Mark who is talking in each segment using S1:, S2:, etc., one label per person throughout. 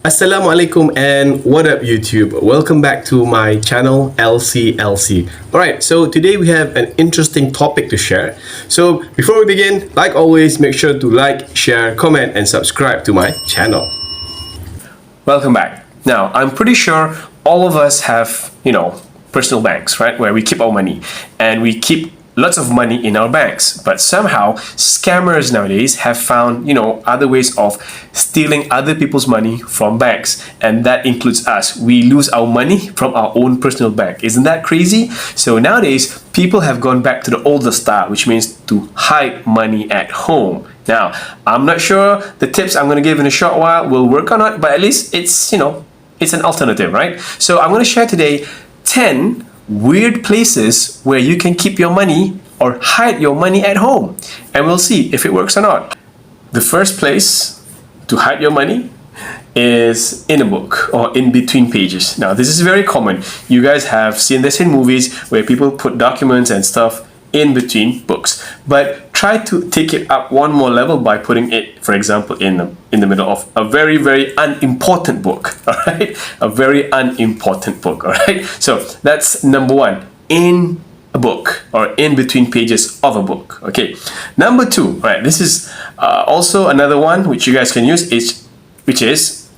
S1: Assalamu alaikum and what up YouTube? Welcome back to my channel LCLC. Alright, so today we have an interesting topic to share. So before we begin, like always, make sure to like, share, comment and subscribe to my channel.
S2: Welcome back. Now, I'm pretty sure all of us have, personal banks, right? Where we keep our money and we keep lots of money in our banks, but somehow scammers nowadays have found other ways of stealing other people's money from banks, and that includes us. We lose our money from our own personal bank. Isn't that crazy? So nowadays people have gone back to the older style, which means to hide money at home. Now, I'm not sure the tips I'm going to give in a short while will work or not, but at least it's it's an alternative, right? So I'm going to share today 10 weird places where you can keep your money or hide your money at home, and we'll see if it works or not. The first place to hide your money is in a book or in between pages. Now, this is very common. You guys have seen this in movies where people put documents and stuff in between books, but try to take it up one more level by putting it, for example, in the middle of a very, very unimportant book. All right, a very unimportant book. All right, so that's number one, in a book or in between pages of a book. Okay, number two, right, this is also another one which you guys can use, which is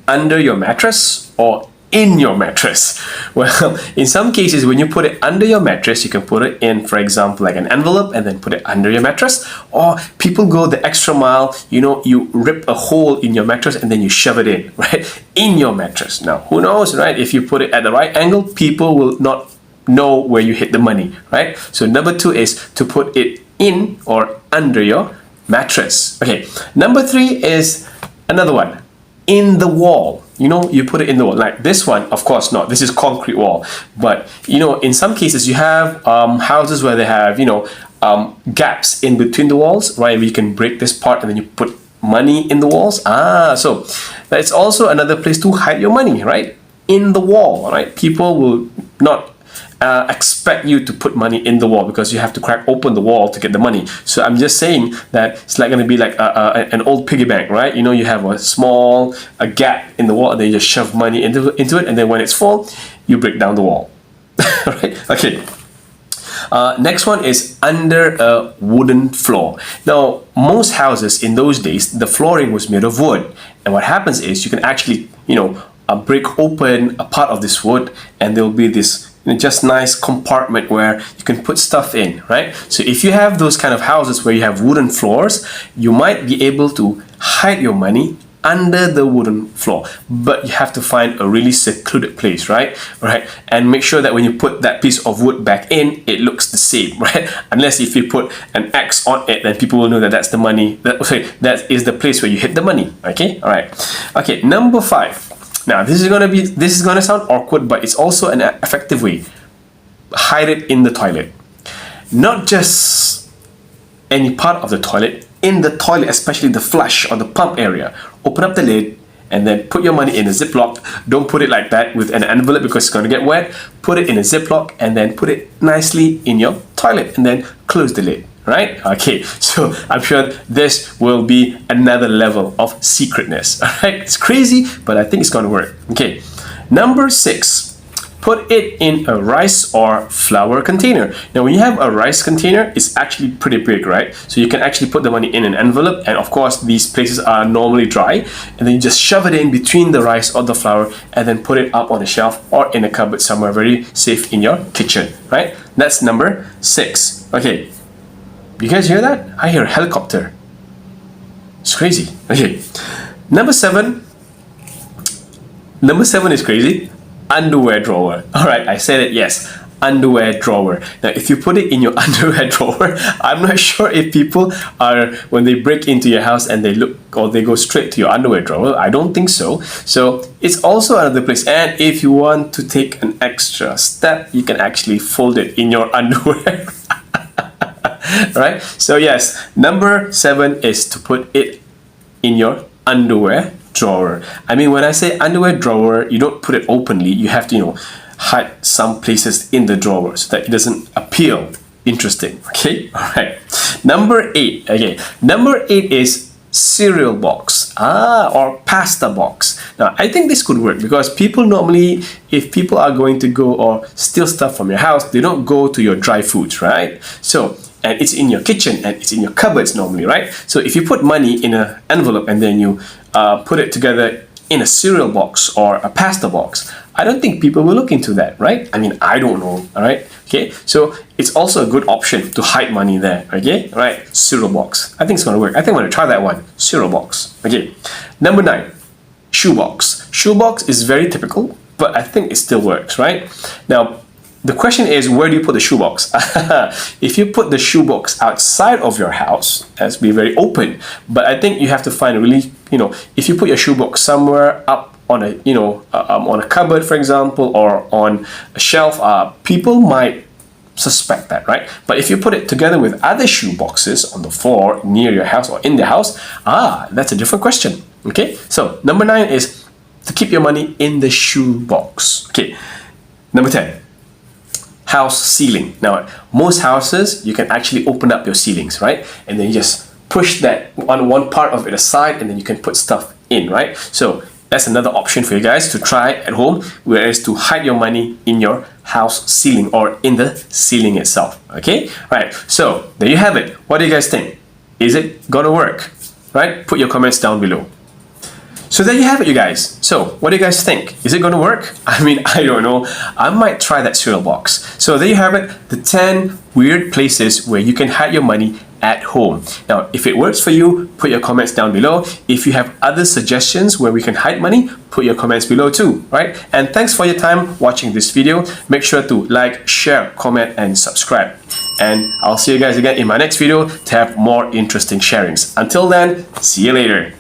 S2: under your mattress or in your mattress. Well, in some cases, when you put it under your mattress, you can put it in, for example, like an envelope and then put it under your mattress. Or people go the extra mile, you rip a hole in your mattress and then you shove it in, right? In your mattress. Now, who knows, right? If you put it at the right angle, people will not know where you hid the money, right? So number two is to put it in or under your mattress. Okay, number three is another one, in the wall. You put it in the wall. Like this one, of course not. This is concrete wall. But, in some cases you have houses where they have, gaps in between the walls, right? Where you can break this part and then you put money in the walls. So that's also another place to hide your money, right? In the wall, right? People will not expect you to put money in the wall because you have to crack open the wall to get the money. So I'm just saying that it's like going to be like an old piggy bank, right? You have a gap in the wall and then you just shove money into it, and then when it's full, you break down the wall. Right? Okay. Next one is under a wooden floor. Now, most houses in those days, the flooring was made of wood, and what happens is you can actually, break open a part of this wood, and there will be this just nice compartment where you can put stuff in, right? So if you have those kind of houses where you have wooden floors, you might be able to hide your money under the wooden floor, but you have to find a really secluded place, right? And make sure that when you put that piece of wood back in, it looks the same, right? Unless if you put an X on it, then people will know that that's the money. That is the place where you hid the money. Okay, all right. Okay, number five. Now, this is gonna sound awkward, but it's also an effective way. Hide it in the toilet. Not just any part of the toilet, in the toilet, especially the flush or the pump area. Open up the lid and then put your money in a Ziploc. Don't put it like that with an envelope because it's gonna get wet. Put it in a Ziploc and then put it nicely in your toilet and then close the lid. Right? Okay, so I'm sure this will be another level of secretness. All right, it's crazy, but I think it's going to work. Okay, number six, put it in a rice or flour container. Now, when you have a rice container, it's actually pretty big, right? So you can actually put the money in an envelope, and of course, these places are normally dry, and then you just shove it in between the rice or the flour, and then put it up on a shelf or in a cupboard somewhere very safe in your kitchen, right? That's number six. Okay. You guys hear that? I hear a helicopter. It's crazy. Okay. Number seven is crazy. Underwear drawer. All right, I said it, yes. Underwear drawer. Now, if you put it in your underwear drawer, I'm not sure if people are, when they break into your house and they look or they go straight to your underwear drawer. I don't think so. So it's also another place. And if you want to take an extra step, you can actually fold it in your underwear. Right? So yes, number seven is to put it in your underwear drawer. I mean, when I say underwear drawer, you don't put it openly. You have to, hide some places in the drawer so that it doesn't appear interesting. Okay? All right. Number eight. Okay. Number eight is cereal box, or pasta box. Now, I think this could work because people normally, if people are going to go or steal stuff from your house, they don't go to your dry foods, right? So, and it's in your kitchen and it's in your cupboards normally, right? So if you put money in an envelope and then you put it together in a cereal box or a pasta box, I don't think people will look into that, right? I mean, I don't know, all right? Okay, so it's also a good option to hide money there, okay? Right, cereal box. I think it's gonna work. I think I'm gonna try that one, cereal box, okay? Number 9, shoebox. Shoebox is very typical, but I think it still works, right? Now, the question is, where do you put the shoebox? If you put the shoebox outside of your house, that's be very open. But I think you have to find a really, if you put your shoebox somewhere up on a, on a cupboard, for example, or on a shelf, people might suspect that, right? But if you put it together with other shoe boxes on the floor near your house or in the house, that's a different question. Okay, so number 9 is to keep your money in the shoe box. Okay, number 10. House ceiling. Now, most houses, you can actually open up your ceilings, right? And then you just push that on one part of it aside and then you can put stuff in, right? So that's another option for you guys to try at home, whereas to hide your money in your house ceiling or in the ceiling itself, okay? Right, so there you have it. What do you guys think? Is it gonna work? Right? Put your comments down below. So there you have it, you guys. So what do you guys think? Is it going to work? I mean, I don't know. I might try that cereal box. So there you have it, the 10 weird places where you can hide your money at home. Now, if it works for you, put your comments down below. If you have other suggestions where we can hide money, put your comments below too, right? And thanks for your time watching this video. Make sure to like, share, comment, and subscribe. And I'll see you guys again in my next video to have more interesting sharings. Until then, see you later.